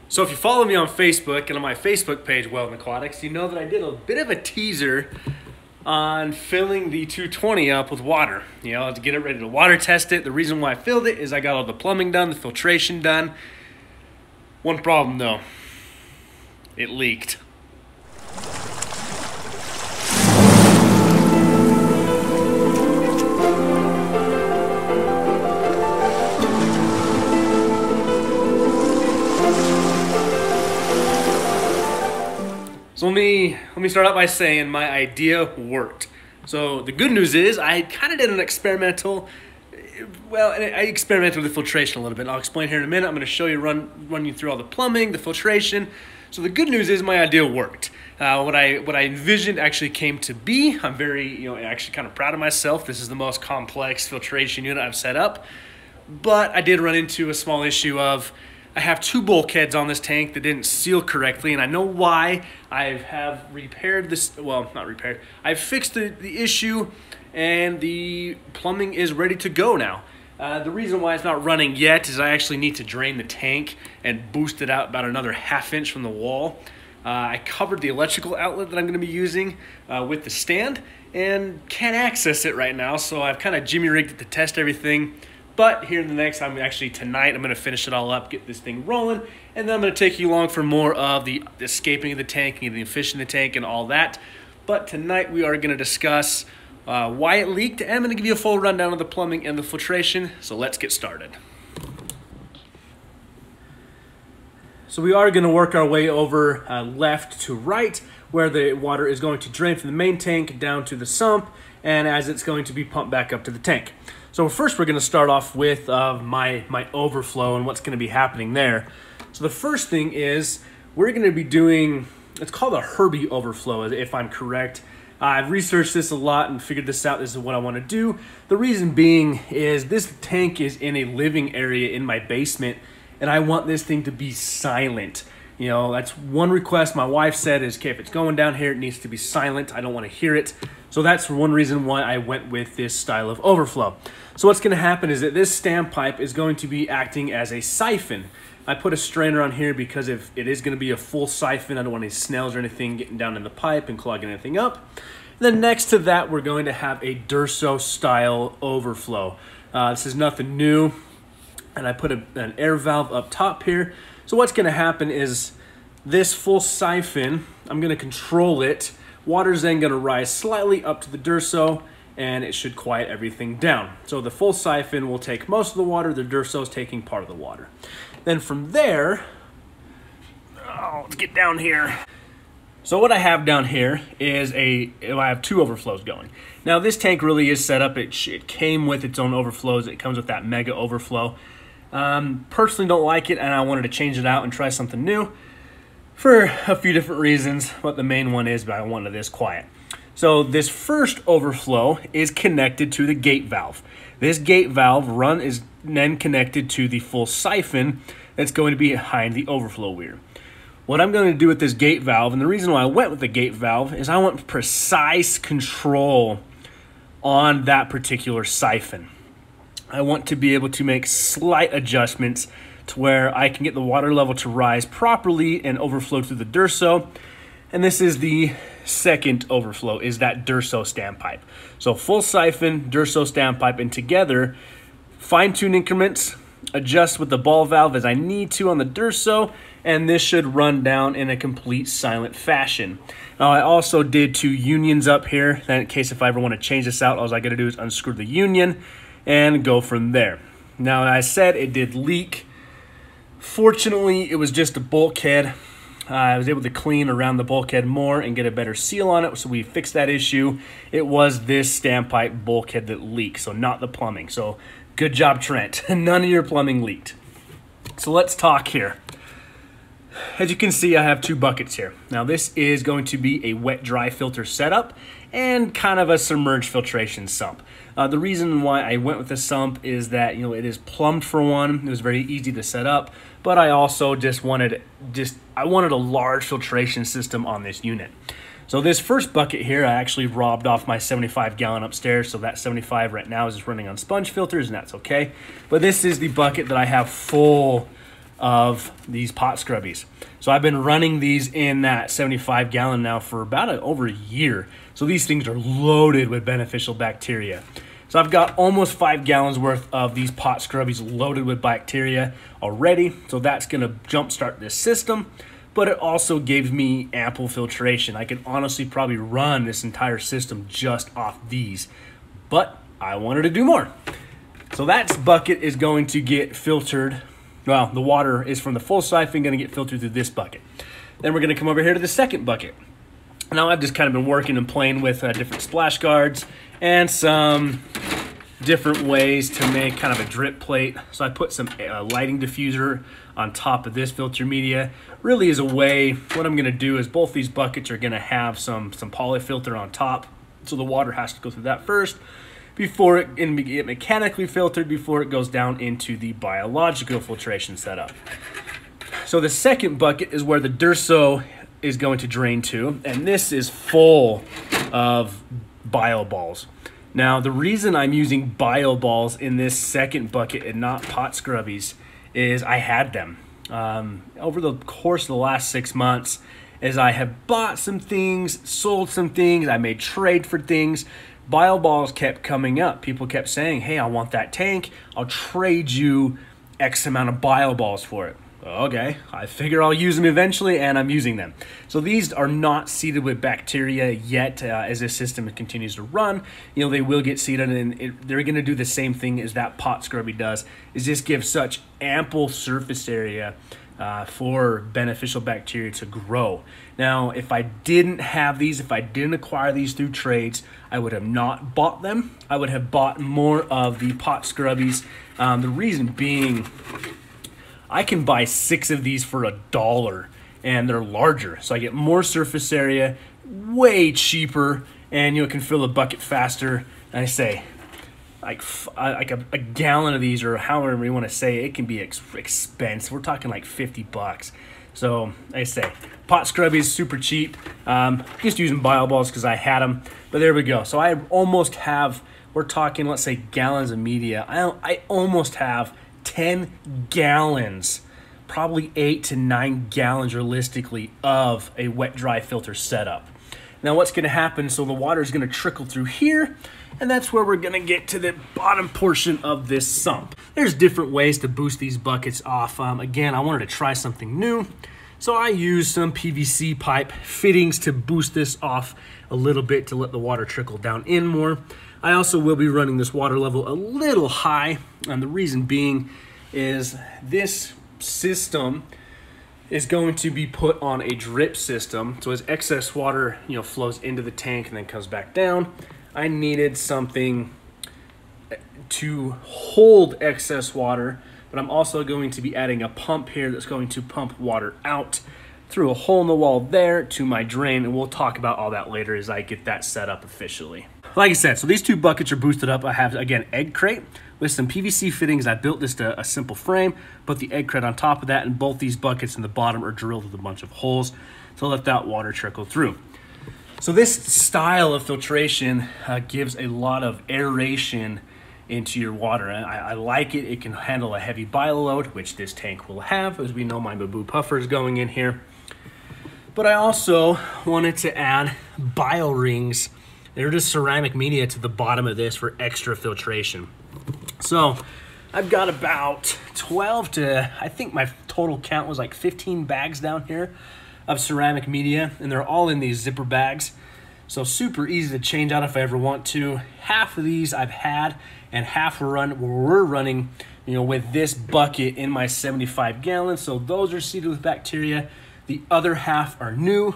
So if you follow me on Facebook and on my Facebook page, Wel-Don Aquatics, you know that I did a bit of a teaser on filling the 220 up with water, to get it ready to water test it. The reason why I filled it is I got all the plumbing done, the filtration done. One problem though, it leaked. So let me start out by saying my idea worked. So the good news is I kind of did an experimental, I experimented with the filtration a little bit. I'll explain here in a minute. I'm going to show you, run you through all the plumbing, the filtration. So the good news is my idea worked. What I envisioned actually came to be. I'm very, actually kind of proud of myself. This is the most complex filtration unit I've set up. But I did run into a small issue of I have two bulkheads on this tank that didn't seal correctly, and I know why. I have repaired this, well, not repaired. I've fixed the issue, and the plumbing is ready to go now. The reason why it's not running yet is I actually need to drain the tank and boost it out about another ½ inch from the wall. I covered the electrical outlet that I'm going to be using with the stand and can't access it right now, so I've kind of jimmy rigged it to test everything. But here in the next, tonight, I'm going to finish it all up, get this thing rolling, and then I'm going to take you along for more of the escaping of the tank and the fish in the tank and all that. But tonight we are going to discuss why it leaked, and I'm going to give you a full rundown of the plumbing and the filtration. So let's get started. So we are going to work our way over left to right, where the water is going to drain from the main tank down to the sump, and as it's going to be pumped back up to the tank. So first we're going to start off with my overflow and what's going to be happening there. So the first thing is we're going to be doing, it's called a Herbie overflow, if I'm correct. I've researched this a lot and figured this out. This is what I want to do. The reason being is this tank is in a living area in my basement, and I want this thing to be silent. That's one request my wife said is, okay, if it's going down here, it needs to be silent. I don't want to hear it. So that's one reason why I went with this style of overflow. So what's going to happen is that this standpipe is going to be acting as a siphon. I put a strainer on here because if it is going to be a full siphon, I don't want any snails or anything getting down in the pipe and clogging anything up. And then next to that, we're going to have a Durso style overflow. This is nothing new. And I put an air valve up top here. So what's going to happen is this full siphon, I'm going to control it. Water's then going to rise slightly up to the Durso, and it should quiet everything down. So the full siphon will take most of the water, the Durso's taking part of the water. Then from there, let's get down here. So what I have down here is I have two overflows going. Now this tank really is set up, it came with its own overflows, it comes with that mega overflow. Personally don't like it, and I wanted to change it out and try something new for a few different reasons, but the main one is I wanted this quiet. So this first overflow is connected to the gate valve. This gate valve is then connected to the full siphon that's going to be behind the overflow weir. What I'm going to do with this gate valve, and the reason why I went with the gate valve, is I want precise control on that particular siphon. I want to be able to make slight adjustments to where I can get the water level to rise properly and overflow through the Durso. And this is the second overflow, is that Durso standpipe. So full siphon, Durso standpipe, and together, fine-tune increments, adjust with the ball valve as I need to on the Durso, and this should run down in a complete silent fashion. Now I also did two unions up here, then in case if I ever want to change this out, all I got to do is unscrew the union and go from there. Now I said it did leak. Fortunately, it was just a bulkhead. I was able to clean around the bulkhead more and get a better seal on it, so we fixed that issue. It was this standpipe bulkhead that leaked, so not the plumbing. So good job, Trent. None of your plumbing leaked. So let's talk here. As you can see, I have two buckets here. Now this is going to be a wet-dry filter setup and kind of a submerged filtration sump. The reason why I went with the sump is that it is plumbed for one. It was very easy to set up, but I also just wanted a large filtration system on this unit. So this first bucket here, I actually robbed off my 75-gallon upstairs, so that 75 right now is just running on sponge filters, and that's okay. But this is the bucket that I have full of these pot scrubbies. So I've been running these in that 75 gallon now for about over a year. So these things are loaded with beneficial bacteria. So I've got almost 5 gallons worth of these pot scrubbies loaded with bacteria already. So that's gonna jumpstart this system, but it also gives me ample filtration. I could honestly probably run this entire system just off these, but I wanted to do more. So that bucket is going to get filtered. Well, the water is from the full siphon going to get filtered through this bucket. Then we're going to come over here to the second bucket. Now I've just kind of been working and playing with different splash guards and some different ways to make kind of a drip plate. So I put some lighting diffuser on top of this filter media. Really is a way, what I'm going to do is both these buckets are going to have some poly filter on top. So the water has to go through that first before it can get mechanically filtered before it goes down into the biological filtration setup. So the second bucket is where the Durso is going to drain to, and this is full of bio balls. Now the reason I'm using bio balls in this second bucket and not pot scrubbies is I had them. Over the course of the last 6 months, as I have bought some things, sold some things, I made trade for things, bio balls kept coming up. People kept saying, hey, I want that tank. I'll trade you X amount of bio balls for it. Okay, I figure I'll use them eventually, and I'm using them. So these are not seeded with bacteria yet. As this system continues to run, they will get seeded, and they're going to do the same thing as that pot scrubby does, is just give such ample surface area for beneficial bacteria to grow. Now, if I didn't have these, if I didn't acquire these through trades, I would have not bought them. I would have bought more of the pot scrubbies. The reason being, I can buy 6 of these for $1, and they're larger. So I get more surface area, way cheaper, and can fill a bucket faster. And I say, like a gallon of these, or however you want to say it, can be expensive. We're talking like $50. So I say, pot scrubbies, super cheap. Just using bio balls because I had them. But there we go. So I almost have, we're talking, let's say, gallons of media. I almost have 10 gallons, probably 8 to 9 gallons realistically, of a wet dry filter setup. Now what's going to happen, so the water is going to trickle through here, and that's where we're going to get to the bottom portion of this sump. There's different ways to boost these buckets off. Again, I wanted to try something new, so I used some PVC pipe fittings to boost this off a little bit to let the water trickle down in more. I also will be running this water level a little high, and the reason being is this system is going to be put on a drip system. So as excess water, flows into the tank and then comes back down, I needed something to hold excess water, but I'm also going to be adding a pump here that's going to pump water out through a hole in the wall there to my drain, and we'll talk about all that later as I get that set up officially. Like I said, so these 2 buckets are boosted up. I have, again, egg crate with some PVC fittings. I built this to a simple frame, put the egg crate on top of that, and both these buckets in the bottom are drilled with a bunch of holes to let that water trickle through. So this style of filtration gives a lot of aeration into your water. And I like it. It can handle a heavy bio load, which this tank will have, as we know my Baboo puffer is going in here. But I also wanted to add bio rings. They're just ceramic media to the bottom of this for extra filtration. So I've got about 12 to, I think my total count was like 15 bags down here of ceramic media, and they're all in these zipper bags. So super easy to change out if I ever want to. Half of these I've had, and half we're running, with this bucket in my 75 gallons. So those are seeded with bacteria. The other half are new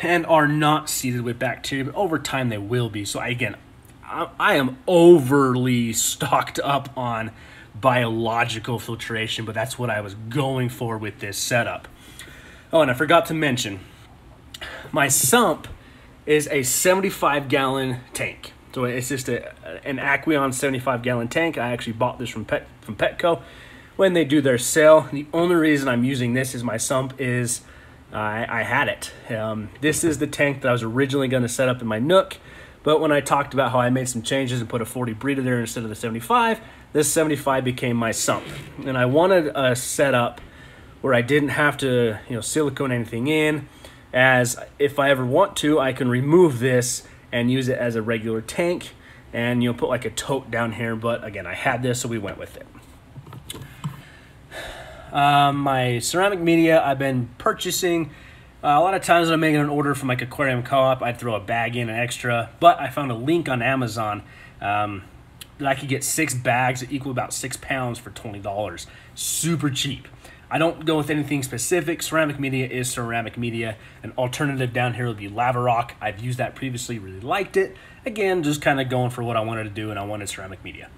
and are not seeded with bacteria, but over time they will be. So I am overly stocked up on biological filtration, but that's what I was going for with this setup. Oh, and I forgot to mention, my sump is a 75-gallon tank. So it's just an Aquarium 75-gallon tank. I actually bought this from Petco when they do their sale. The only reason I'm using this as my sump is I had it. This is the tank that I was originally going to set up in my Nook, but when I talked about how I made some changes and put a 40 breeder there instead of the 75, this 75 became my sump. And I wanted a setup where I didn't have to, silicone anything in, as if I ever want to, I can remove this and use it as a regular tank and put like a tote down here. But again, I had this, so we went with it. My ceramic media I've been purchasing. A lot of times when I'm making an order from like Aquarium Co-op, I'd throw a bag in, an extra, but I found a link on Amazon that I could get 6 bags that equal about 6 pounds for $20. Super cheap. I don't go with anything specific. Ceramic media is ceramic media. An alternative down here would be lava rock. I've used that previously, really liked it. Again, just kind of going for what I wanted to do, and I wanted ceramic media.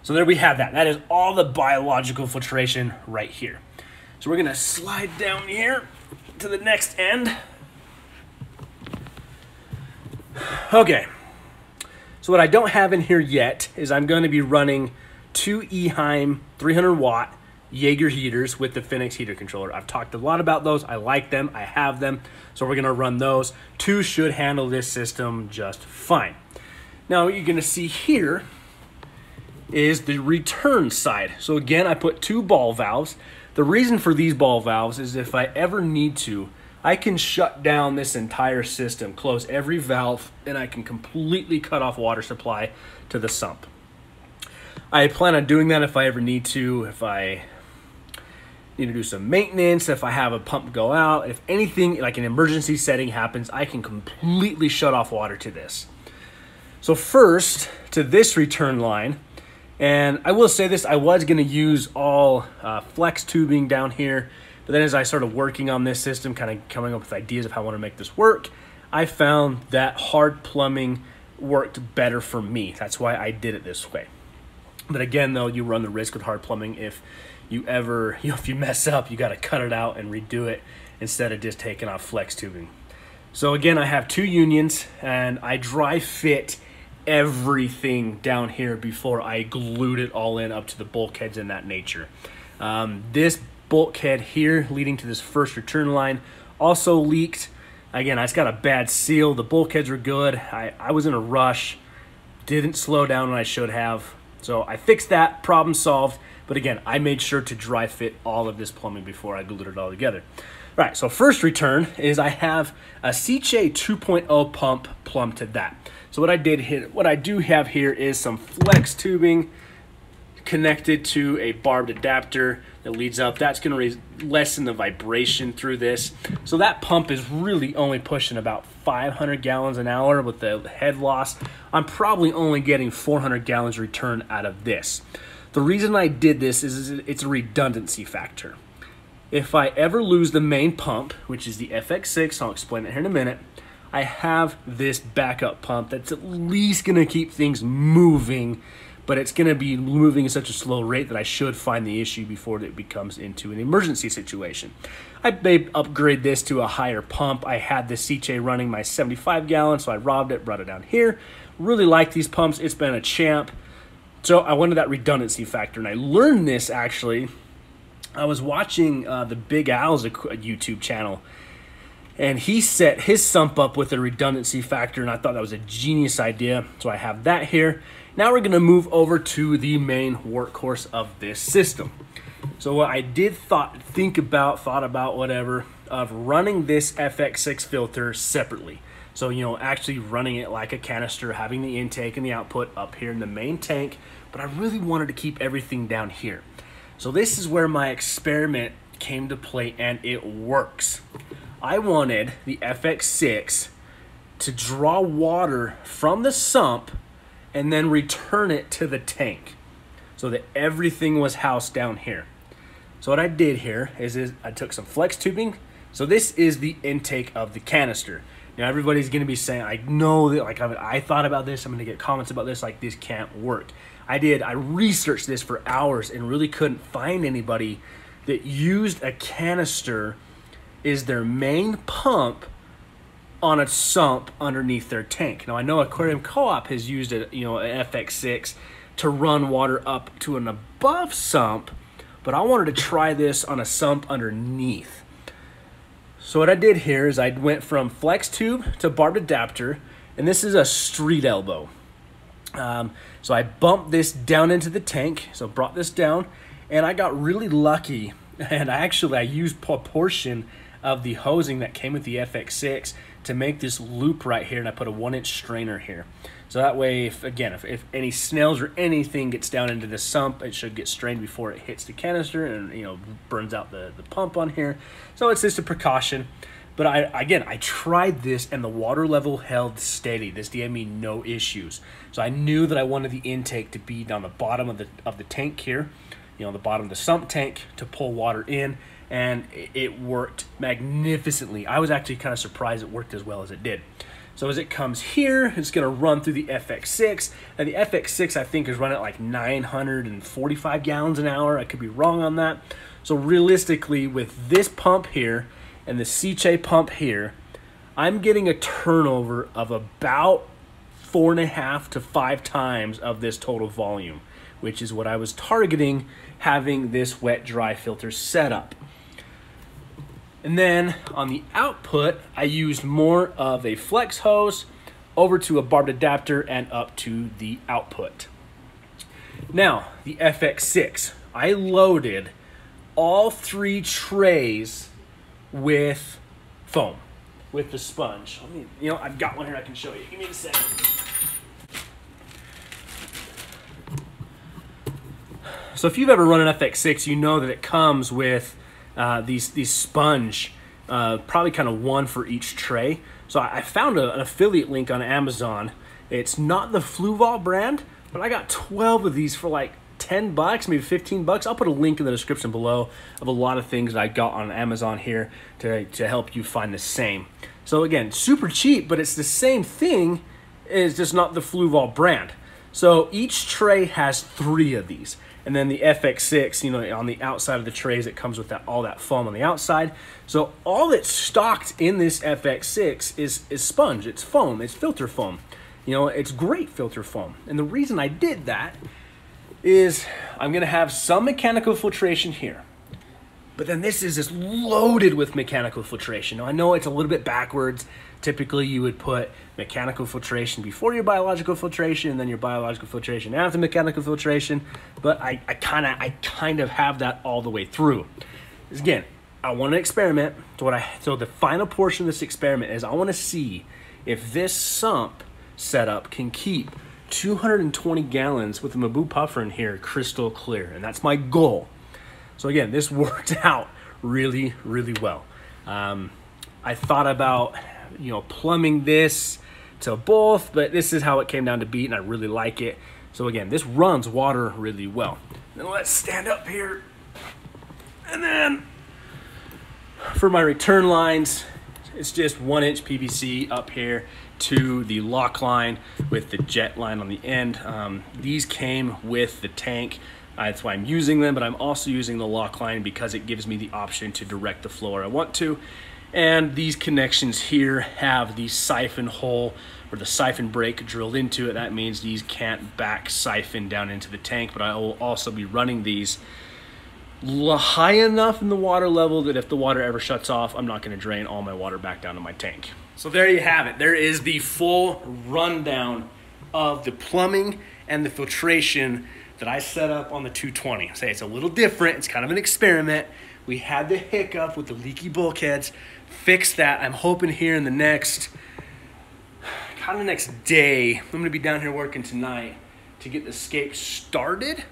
So there we have that. That is all the biological filtration right here. So we're gonna slide down here to the next end. Okay. So what I don't have in here yet is I'm going to be running 2 Eheim 300 watt Jaeger heaters with the Phoenix heater controller. I've talked a lot about those. I like them. I have them. So we're going to run those. 2 should handle this system just fine. Now what you're going to see here is the return side. So again, I put 2 ball valves. The reason for these ball valves is if I ever need to, I can shut down this entire system, close every valve, and I can completely cut off water supply to the sump. I plan on doing that if I ever need to, if I need to do some maintenance, if I have a pump go out, if anything like an emergency setting happens, I can completely shut off water to this. So first, to this return line, and I will say this, I was gonna use all flex tubing down here, but then as I started working on this system, kind of coming up with ideas of how I want to make this work, I found that hard plumbing worked better for me. That's why I did it this way. But again, though, you run the risk with hard plumbing if you ever, if you mess up, you got to cut it out and redo it instead of just taking off flex tubing. So again, I have 2 unions, and I dry fit everything down here before I glued it all in up to the bulkheads and that nature. This bulkhead here leading to this first return line also leaked. Again, I just got a bad seal. The bulkheads were good. I was in a rush, didn't slow down when I should have. So I fixed that, problem solved. But again, I made sure to dry fit all of this plumbing before I glued it all together. All right, so first return is I have a Sicce 2.0 pump plumbed to that. So what I do have here is some flex tubing connected to a barbed adapter that leads up. That's going to lessen the vibration through this. So that pump is really only pushing about 500 gallons an hour with the head loss. I'm probably only getting 400 gallons return out of this. The reason I did this is it's a redundancy factor. If I ever lose the main pump, which is the FX6, I'll explain it here in a minute, I have this backup pump that's at least going to keep things moving, but it's going to be moving at such a slow rate that I should find the issue before it becomes into an emergency situation. I may upgrade this to a higher pump. I had the Sicce running my 75 gallon, so I robbed it, brought it down here. Really like these pumps. It's been a champ. So I wanted that redundancy factor, and I learned this actually. I was watching the Big Al's YouTube channel, and he set his sump up with a redundancy factor, and I thought that was a genius idea. So I have that here. Now we're gonna move over to the main workhorse of this system. So what I did thought about whatever, of running this FX6 filter separately. So, actually running it like a canister, having the intake and the output up here in the main tank, but I really wanted to keep everything down here. So this is where my experiment came to play, and it works. I wanted the FX6 to draw water from the sump and then return it to the tank so that everything was housed down here. So what I did here is I took some flex tubing. So this is the intake of the canister. Now everybody's gonna be saying, I know that, like, I thought about this, I'm gonna get comments about this, like this can't work. I researched this for hours and really couldn't find anybody that used a canister is their main pump on a sump underneath their tank. Now I know Aquarium Co-op has used an FX6 to run water up to an above sump, but I wanted to try this on a sump underneath. So what I did here is I went from flex tube to barbed adapter, and this is a street elbow. So I bumped this down into the tank, so brought this down, and I got really lucky, and I used a portion of the hosing that came with the FX6 to make this loop right here, and I put a 1-inch strainer here. So that way, if any snails or anything gets down into the sump, it should get strained before it hits the canister and, you know, burns out the pump on here. So it's just a precaution. But I tried this, and the water level held steady. This gave me no issues. So I knew that I wanted the intake to be down the bottom of the tank here, you know, the bottom of the sump tank, to pull water in, and it worked magnificently. I was actually kind of surprised it worked as well as it did. So as it comes here, it's going to run through the FX6. And the FX6, I think, is running at like 945 gallons an hour. I could be wrong on that. So realistically, with this pump here and the Seche pump here, I'm getting a turnover of about 4.5 to 5 times of this total volume, which is what I was targeting having this wet-dry filter set up. And then on the output, I used more of a flex hose over to a barbed adapter and up to the output. Now, the FX6, I loaded all 3 trays with foam, with the sponge. Let me, you know, I've got one here I can show you. Give me a second. So if you've ever run an FX6, you know that it comes with these sponge, probably kind of one for each tray. So I found an affiliate link on Amazon. It's not the Fluval brand, but I got 12 of these for like 10 bucks, maybe 15 bucks. I'll put a link in the description below of a lot of things that I got on Amazon here to help you find the same. So again, super cheap, but it's the same thing, it's just not the Fluval brand. So each tray has 3 of these. And then the FX6, you know, on the outside of the trays, it comes with all that foam on the outside. So all that's stocked in this FX6 is sponge, it's foam, it's filter foam. You know, it's great filter foam. And the reason I did that is I'm gonna have some mechanical filtration here. But then this is just loaded with mechanical filtration. Now I know it's a little bit backwards. Typically you would put mechanical filtration before your biological filtration, and then your biological filtration after mechanical filtration. But I kind of have that all the way through. Again, I want to experiment. So the final portion of this experiment is I want to see if this sump setup can keep 220 gallons with the Maboo puffer in here crystal clear, and that's my goal. So again, this worked out really, really well. I thought about, you know, plumbing this to both, but this is how it came down to be, and I really like it. So again, this runs water really well. Then let's stand up here, and then for my return lines, it's just 1-inch PVC up here to the lock line with the jet line on the end. These came with the tank. That's why I'm using them, but I'm also using the lock line because it gives me the option to direct the flow where I want to. And these connections here have the siphon hole or the siphon break drilled into it. That means these can't back siphon down into the tank, but I will also be running these high enough in the water level that if the water ever shuts off, I'm not going to drain all my water back down to my tank. So there you have it. There is the full rundown of the plumbing and the filtration that I set up on the 220. Say it's a little different. It's kind of an experiment. We had the hiccup with the leaky bulkheads. Fixed that. I'm hoping here in the next day, I'm going to be down here working tonight to get the scape started.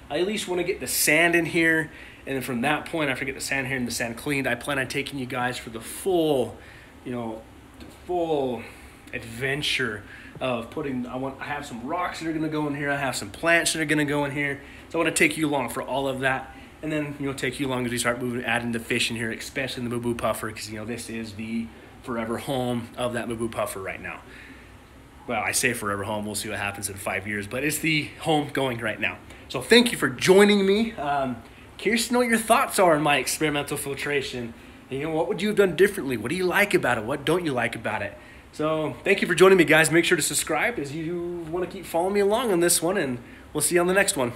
I at least want to get the sand in here, and then from that point, after I get the sand here and the sand cleaned, I plan on taking you guys for the full, you know, the full adventure of putting. I have some rocks that are going to go in here. I have some plants that are going to go in here. So I want to take you along for all of that. And then, you know, take you along as we start moving, adding the fish in here, especially the Maboo puffer, because, you know, this is the forever home of that Maboo puffer right now. Well, I say forever home. We'll see what happens in 5 years, but it's the home going right now. So thank you for joining me. Curious to know what your thoughts are on my experimental filtration. And, you know, what would you have done differently? What do you like about it? What don't you like about it? So thank you for joining me, guys. Make sure to subscribe as you want to keep following me along on this one, and we'll see you on the next one.